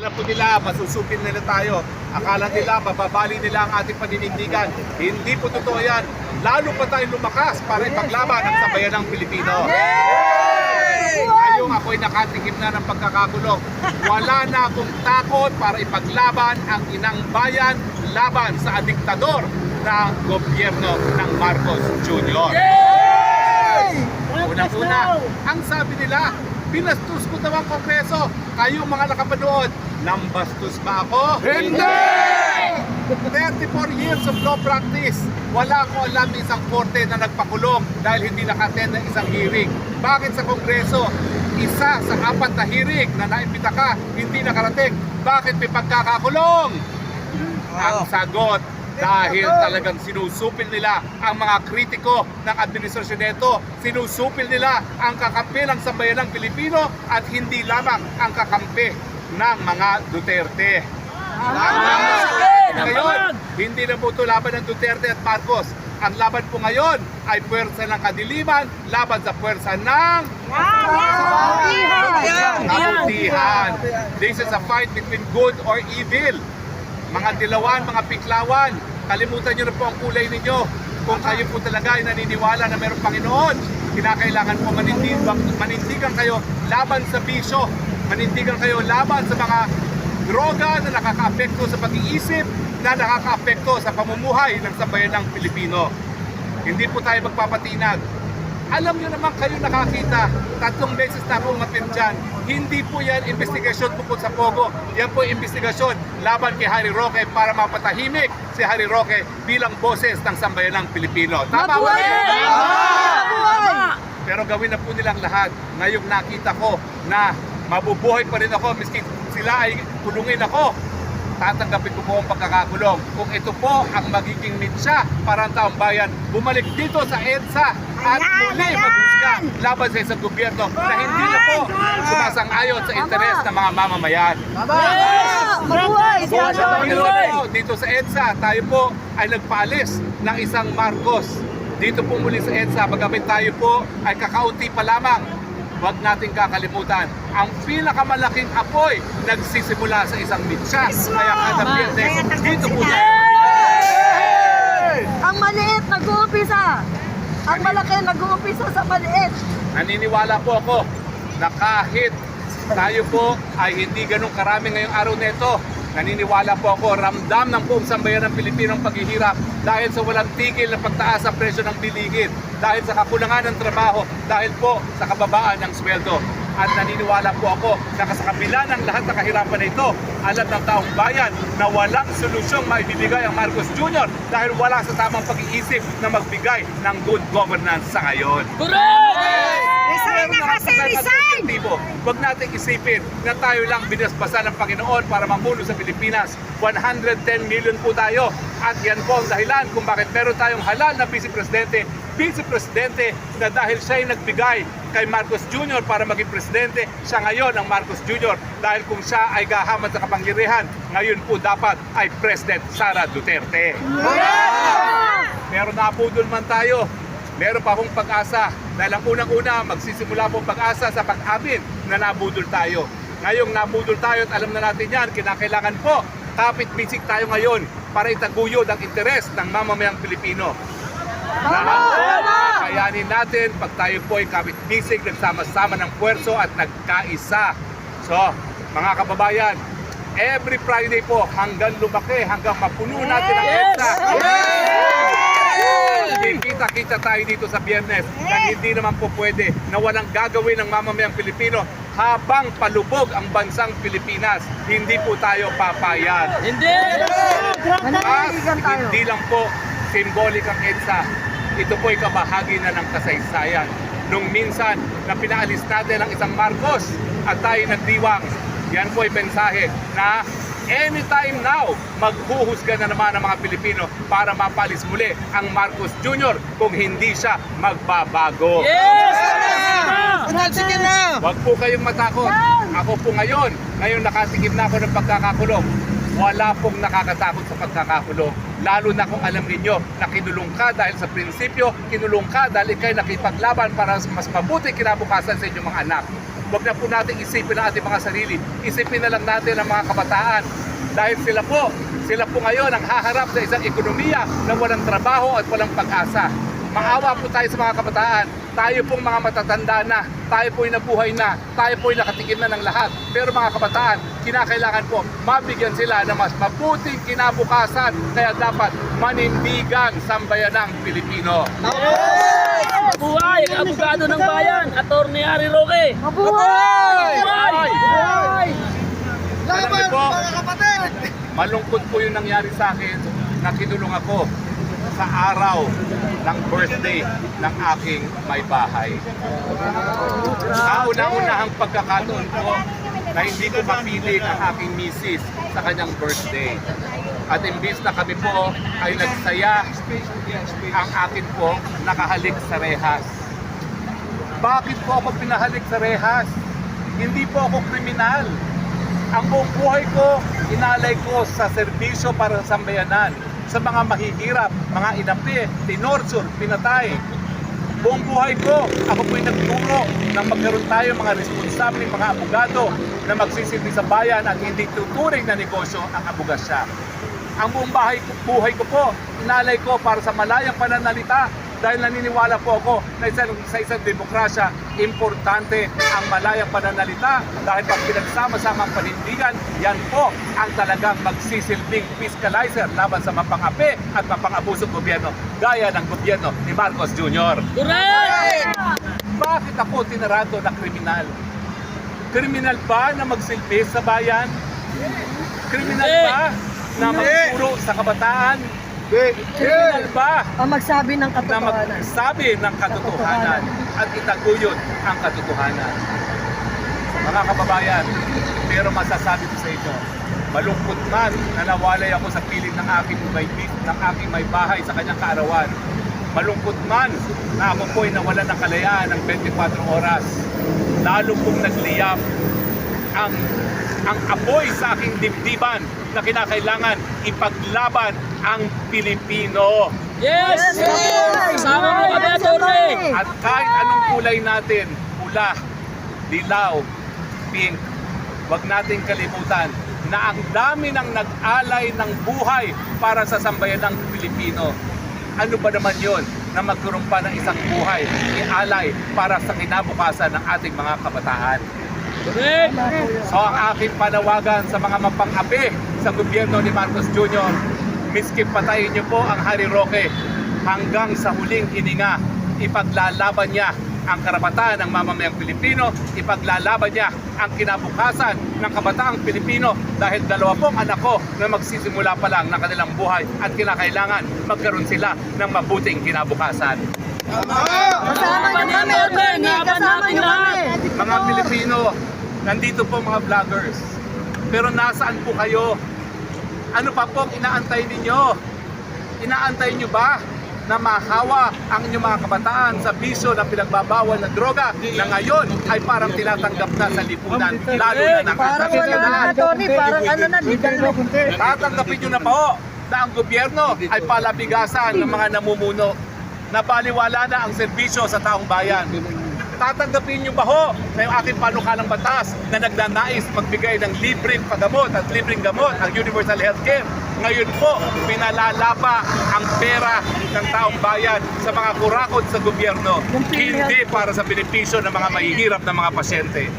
Akala po nila, masusupin nila tayo. Akala nila, mababali nila ang ating paninindigan. Hindi po totoo yan. Lalo pa tayo lumakas para ipaglaban ang sambayanang Pilipino. Ngayong ako'y nakatikim na ng pagkakakulong. Wala na akong takot para ipaglaban ang inang bayan laban sa diktador na gobyerno ng Marcos Jr. Unang-una, ang sabi nila, binastos ko daw ang Kongreso. Kayong mga nakapanood, nambastos ba ako? Hindi! 34 years of law practice. Wala ko alam ng isang korte na nagpakulong dahil hindi naka-attend ng isang hearing. Bakit sa Kongreso, isa sa 4 na hearing na naimbita ka, hindi nakarating? Bakit may pagkakakulong? Ang sagot, dahil talagang sinusupil nila ang mga kritiko ng administrasyon nito. Sinusupil nila ang kakampi ng sambayanang Pilipino at hindi lamang ang kakampi ng mga Duterte. Ngayon, hindi na po ito laban ng Duterte at Marcos. Ang laban po ngayon ay puwersa ng kadiliman laban sa puwersa ng kabutihan. This is a fight between good or evil. Mga dilawan, mga piklawan, kalimutan nyo na po ang kulay ninyo. Kung kayo po talaga ay naniniwala na mayroong Panginoon, kinakailangan po manindigan kayo laban sa bisyo, manindigan kayo laban sa mga droga na nakaka-apekto sa pag-iisip, na nakaka-apekto sa pamumuhay ng sambayanang Pilipino. Hindi po tayo magpapatinag. Alam nyo naman kayo nakakita, 3 beses na akong matid dyan. Hindi po yan investigasyon tungkol sa Pogo. Yan po investigasyon laban kay Harry Roque para mapatahimik si Harry Roque bilang boses ng sambayanang Pilipino. Tama ba? Pero gawin na po nilang lahat. Ngayong nakita ko na mabubuhay pa rin ako miski sila ay kulungin ako. Tatanggapin ko po ang pagkakakulong. Kung ito po ang magiging mitsya para ang taong bayan, bumalik dito sa EDSA at muli maghusga laban sa isang gobyerno na hindi na po sumasang-ayon sa interes ng mga mamamayan. Dito sa EDSA, tayo po ay nagpaalis ng isang Marcos. Dito po muli sa EDSA, paggamit tayo po ay kakaunti pa lamang. Huwag nating kakalimutan, ang pinakamalaking apoy nagsisimula sa isang mitsa. Kaya kada Biyernes, dito po tayo. Ang maliit nag-uumpisa. Ang malaki nag-uumpisa sa maliit. Naniniwala po ako na kahit tayo po ay hindi ganun karami ngayong araw na ito, naniniwala po ako, ramdam ng buong sambayan ng Pilipinong paghihirap dahil sa walang tigil na pagtaas sa presyo ng bilihin, dahil sa kakulangan ng trabaho, dahil po sa kababaan ng sweldo. At naniniwala po ako na sa kabila ng lahat ng kahirapan na ito, alam ng taong bayan na walang solusyong maibibigay ang Marcos Jr. dahil wala sa tamang pag-iisip na magbigay ng good governance sa ngayon. Resign na kasi, resign! Huwag natin isipin na tayo lang binasbasan ng Panginoon para mamuno sa Pilipinas. 110 million po tayo at yan po ang dahilan kung bakit meron tayong halal na vice-presidente na dahil siya ay nagbigay kay Marcos Jr. para maging presidente, siya ngayon ang Marcos Jr. Dahil kung siya ay gahaman sa kapangyarihan, ngayon po dapat ay President Sara Duterte. Pero napudol man tayo, meron pa akong pag-asa dahil ang unang-una magsisimula pong pag-asa sa pag-amin na nabudol tayo. Ngayong nabudol tayo at alam na natin yan, kinakailangan po kapit-bisik tayo ngayon para itaguyod ang interes ng mamamayang Pilipino. Kayanin natin pag tayo po ay kapit-bisik, nagsama-sama ng puwerso at nagkaisa. So, mga kababayan, every Friday po hanggang lumaki, hanggang mapuno natin ang EDSA. Kita-kita tayo dito sa Biyernes na hindi naman po pwede na walang gagawin ng mamamayang Pilipino habang palubog ang bansang Pilipinas. Hindi po tayo papayag. Hindi lang po symbolic ang EDSA. Ito po ay kabahagi na ng kasaysayan. Nung minsan na pinaalis natin ang isang Marcos at tayo nagdiwang, yan po ay mensahe na anytime now, maghuhusga na naman ang mga Pilipino para mapaalis muli ang Marcos Jr. kung hindi siya magbabago. Sige na! Huwag po kayong matakot. Ako po ngayon nakatikim na ako ng pagkakakulong. Wala pong nakakatakot sa pagkakakulong. Lalo na kung alam ninyo na kinulong ka dahil sa prinsipyo, kinulong ka dahil ikay nakipaglaban para mas mabuti kinabukasan sa inyong mga anak. Huwag na po natin isipin ang ating mga sarili. Isipin na lang natin ang mga kabataan. Dahil sila po ngayon ang haharap sa isang ekonomiya na walang trabaho at walang pag-asa. Maawa po tayo sa mga kabataan. Tayo pong mga matatanda na, tayo po'y nabuhay na, tayo po'y nakatikim na ng lahat. Pero mga kabataan, kinakailangan po mabigyan sila ng mas mabuting kinabukasan. Kaya dapat manindigan sambayanang Pilipino. Mabuhay ang abogado ng bayan, Atty. Harry Roque. Mabuhay! Mabuhay! Alam niyo po, malungkot po yung nangyari sa akin na kinulong ako sa araw ng birthday ng aking may bahay. Kauna-unahang pagkakataon ko na hindi ko mapiling ang aking misis sa kanyang birthday. At imbis na kami po ay nagsaya, ang akin po nakahalik sa rehas. Bakit po ako pinahalik sa rehas? Hindi po ako kriminal. Ang buong buhay ko, inalay ko sa serbisyo para sa sambayanan, sa mga mahihirap, mga inapi, tinorsur, pinatay. Buong buhay ko, ako po'y nagturo na magkaroon tayo mga responsableng mga abogado na magsisilbi sa bayan at hindi tuturing na negosyo ang abogasya. Ang buong buhay ko po, inalay ko para sa malayang pananalita dahil naniniwala po ako na sa isang demokrasya, importante ang malayang pananalita dahil pag pinagsama-sama ang panindigan, yan po ang talagang magsisilbing fiscalizer laban sa mapang-api at mapang-abusong gobyerno gaya ng gobyerno ni Marcos Jr. Correct! Bakit ako tinarado na kriminal? Kriminal ba na magsilbi sa bayan? Kriminal ba na magturo sa kabataan? Kriminal ba Ang magsabi ng na katotohanan. magsabi ng katotohanan at itaguyod ang katotohanan? Mga kababayan, pero masasabi ko sa inyo, malungkot man na nawalay ako sa piling ng aking may bahay sa kanyang kaarawan. Malungkot man na ako po'y nawalan ng kalayaan ng 24 oras. Lalo pong nagliyab ang apoy sa aking dibdiban na kinakailangan ipaglaban ang Pilipino. Yes! Yes! Kasama mo kami, Atty. At kahit anong kulay natin, pula, dilaw, pink, wag nating kalimutan na ang dami ng nag-alay ng buhay para sa sambayanang Pilipino. Ano ba naman yon na magkaroon pa ng isang buhay ialay para sa kinabukasan ng ating mga kabataan? Correct! So ang aking panawagan sa mga mapang-api sa gobyerno ni Marcos Jr., miski patayin niyo po ang Harry Roque, hanggang sa huling hininga, ipaglalaban niya ang karapatan ng mamamayang Pilipino, ipaglalaban niya ang kinabukasan ng kabataang Pilipino dahil dalawa pong anak ko na magsisimula pa lang ng kanilang buhay at kinakailangan magkaroon sila ng mabuting kinabukasan. Kasama niyo kami, attorney. Kasama niyo kami. Mga Pilipino, nandito po mga vloggers. Pero nasaan po kayo? Ano pa pong inaantay ninyo? Inaantay nyo ba na mahawa ang inyong mga kabataan sa bisyo na pinagbabawal ng droga na ngayon ay parang tinatanggap na sa lipunan, lalo na ng Parang wala na, attorney. Parang ano na, legal na. Tatanggapin nyo na po na ang gobyerno ay palabigasan ng mga namumuno na baliwala na ang serbisyo sa taong bayan. Tatanggapin nyo ba ho na yung aking panukalang batas na nagnanais magbigay ng libreng paggamot at libreng gamot ang universal healthcare? Ngayon po, pinalalapa ang pera ng taong bayan sa mga kurakot sa gobyerno, hindi para sa benepisyo ng mga mahihirap na mga pasyente.